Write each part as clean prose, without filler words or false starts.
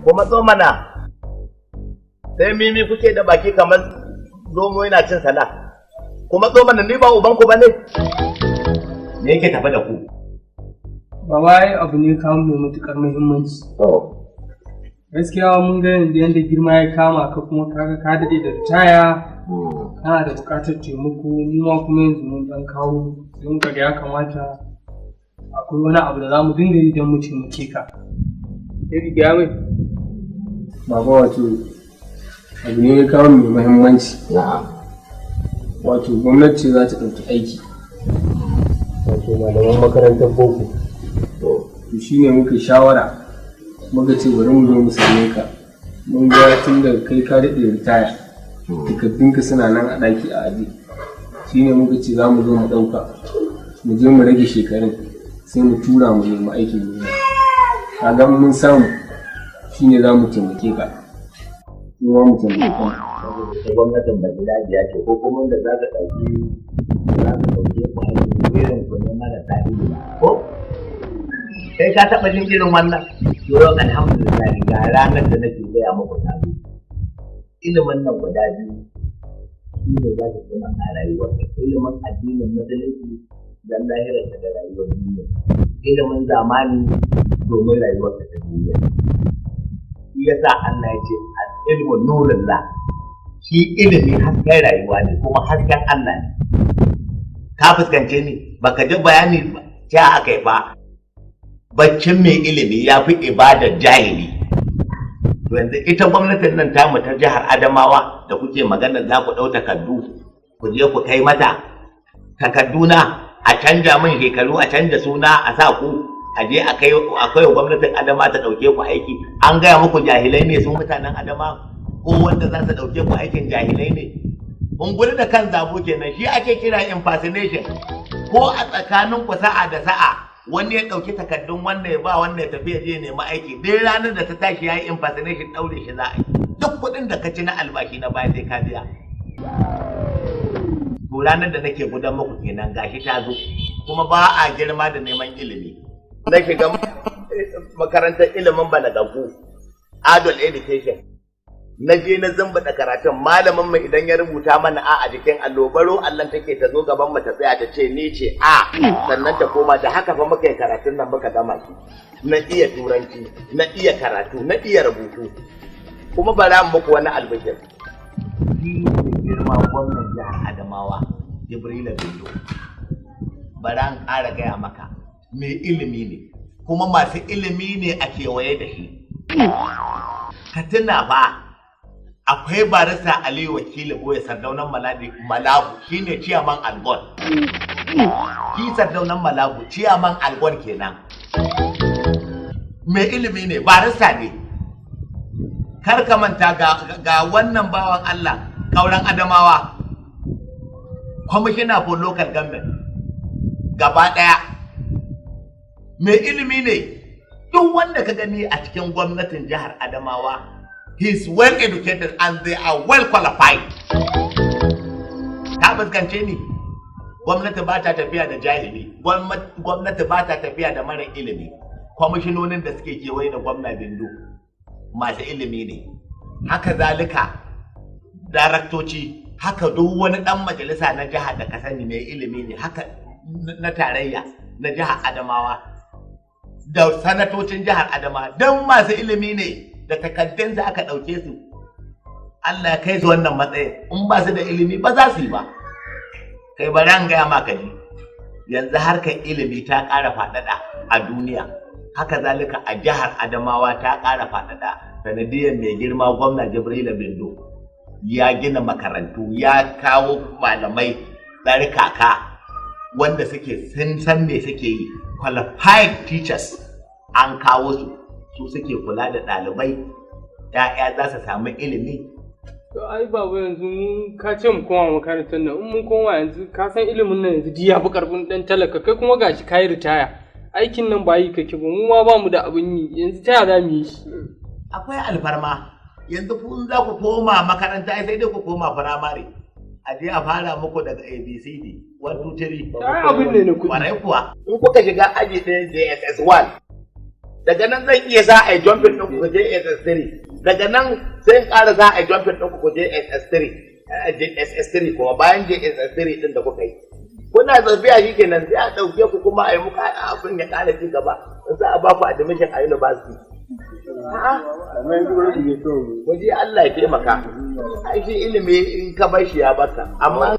kuma zo mana. Sai mimi kuke da baki kamar zomo yana cin sala. Kuma zo mana, ni ba ubanku ba ne? Me yake tafe da ku? Baba ai abu ne kawo mai matuƙar muhimmanci. Gaskiya mun ga yanzu yadda girma ya kama ka kuma kaga ka daɗe da ritaya kana da buƙatar taimako ni ma kuma yanzu mun ɗan kawo sai muka ga ya kamata akwai wani abu da za mu dinga yi don mu taimake ka. Sai ki gaya mai. Baba wato abu ne ya kawo mai muhimmanci. Wato gwamnati za ta ɗauki aiki. Wato malaman makarantar boko. To shi ne muka shawara. Muka ce bari mu zo mu same ka mun ga tun da kai ka daɗe ritaya takardunka suna nan a ɗaki a aji shi ne muka ce za mu zo mu ɗauka mu je mu rage shekarun sai mu tura mu nemi aikin yi kaga mun samu shi ne za mu taimake ka kuma mu taimake ka ta gwamnatin Bangladesh ce ko kuma da za ka ɗauki ku aikin irin ku ne marasa ilimi ko kai ka taɓa jin irin wannan yau alhamdulillah ga ranar da nake gaya muku ta zo ilimin nan guda biyu shi ne za ka kuma a rayuwar ilimin addinin musulunci don lahirar ta da rayuwar duniya ilimin zamani domin rayuwar ta duniya shi yasa Allah ya ce al-ilmu nurullah shi ilimi hasken rayuwa ne kuma hasken Allah ne ka fuskance ni baka ji bayani ta aka yi ba baccin mai ilimi ya fi ibadar jahili yanzu ita gwamnatin nan tamu ta jihar Adamawa da kuke magana za ku ɗau takardu ku je ku kai mata takarduna a canja min shekaru a canja suna a sa ku a je a kai wa gwamnatin Adama ta ɗauke ku aiki an gaya muku jahilai ne sun mutanen Adama ko wanda za su ɗauke ku aikin jahilai ne ungulu da kan zabo kenan shi ake kira impersonation ko a tsakanin ku sa'a da sa'a wani ya ɗauki takardun wanda ya ba wanda ya tafi ya je nemi aiki duk ranar da ta tashi ya yi impersonation ɗaure shi za a yi duk kuɗin da ka ci na albashi na baya sai ka biya to ranar da nake gudan muku kenan gashi ta zo kuma ba a girma da neman ilimi na shiga makarantar ilimin balagagu adult education na je na zambaɗa karatun malamin mu idan ya rubuta mana a jikin allo baro Allah take ta zo gaban mu ta tsaya ta ce ni ce a sannan ta koma da haka fa muka yi karatun nan muka gama shi na iya turanci na iya karatu na iya rubutu kuma bara mu muku wani albishir shi ne girma gwamnan jihar Adamawa Jibrila Bello bara an ƙara gaya maka mai ilimi ne kuma masu ilimi ne a kewaye da shi ka tuna fa akwai barista Aliyu Wakili Boye Sardaunan Malabu shine ciyaman Algon. Shi Sardaunan Malabu ciyaman Algon kenan. Mai ilimi ne barista ne. Kar ka manta ga wannan bawan Allah kauran Adamawa. Commissioner for local government. Gaba ɗaya. Mai ilimi ne. Duk wanda ka gani a cikin gwamnatin jihar Adamawa he is well educated and they are well qualified. Ka fuskance ni? Gwamnati ba ta tafiya da jahili, gwamnati ba ta tafiya da mara ilimi. Kwamishinonin da suke kewaye da gwamna Bindo masu ilimi ne. Haka zalika, daraktoci, haka duk wani ɗan majalisa na jihar da ka sani mai ilimi ne, haka na tarayya na jihar Adamawa. Da sanatocin jihar Adamawa, don masu ilimi ne. Da takardunsa aka ɗauke su Allah ya kai su wannan matsayin in ba su da ilimi ba za su yi ba kai bari an gaya maka ji yanzu harkar ilimi ta ƙara faɗaɗa a duniya haka zalika a jihar Adamawa ta ƙara faɗaɗa sanadiyar mai girma gwamna Jibrila Bindo ya gina makarantu ya kawo malamai tsarkaka wanda suke sun san me suke yi qualified teachers an kawo su suke kula da ɗalibai ya'ya za su samu ilimi. To ai baba yanzu mun ka ce mu koma makarantar nan in mun koma yanzu ka san ilimin nan yanzu ya fi karfin dan talaka kai kuma gashi kai ritaya aikin nan ba yi kake ba mu ma ba mu da abin yi yanzu ta za mu yi shi. Akwai alfarma yanzu ku in za ku koma makaranta sai dai ku koma firamare a je a fara muku daga ABCD 1 2 3. Ai abin ne na kuɗi. Kwarai kuwa in kuka shiga aji ɗin JSS 1 daga nan zan iya za a yi jumping ɗin ku je SS3 daga nan sai in ƙara za a yi jumping ɗin ku je SS3 kuma bayan je SS3 ɗin da kuka yi kuna tafiya shi kenan sai a ɗauke ku kuma a yi muka abin ya ƙara ci gaba za a ba ku admission a university. Waje Allah ya taimaka ai shi ilimi in ka bar shi ya baka amma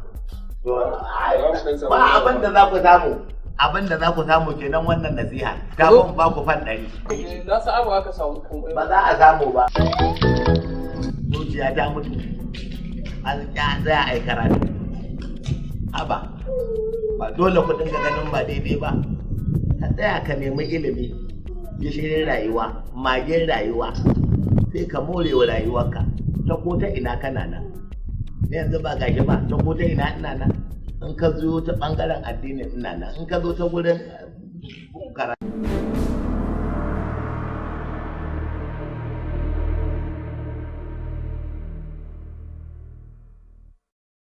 ba abin da za ku samu abin da za ku samu kenan wannan nasiha ta ban ba ku fan 100 na sa abu aka samu ba za a samu ba zuciya ta mutu an za a yi karatu haba ba dole ku dinga ganin ba daidai ba ka tsaya ka nemi ilimi gishirin rayuwa magen rayuwa sai ka more wa rayuwarka ta ko ta ina kana nan yanzu ba gashi ba ta ko ta ina ina nan in ka zo ta bangaren addinin ina nan in ka zo ta gurin karatu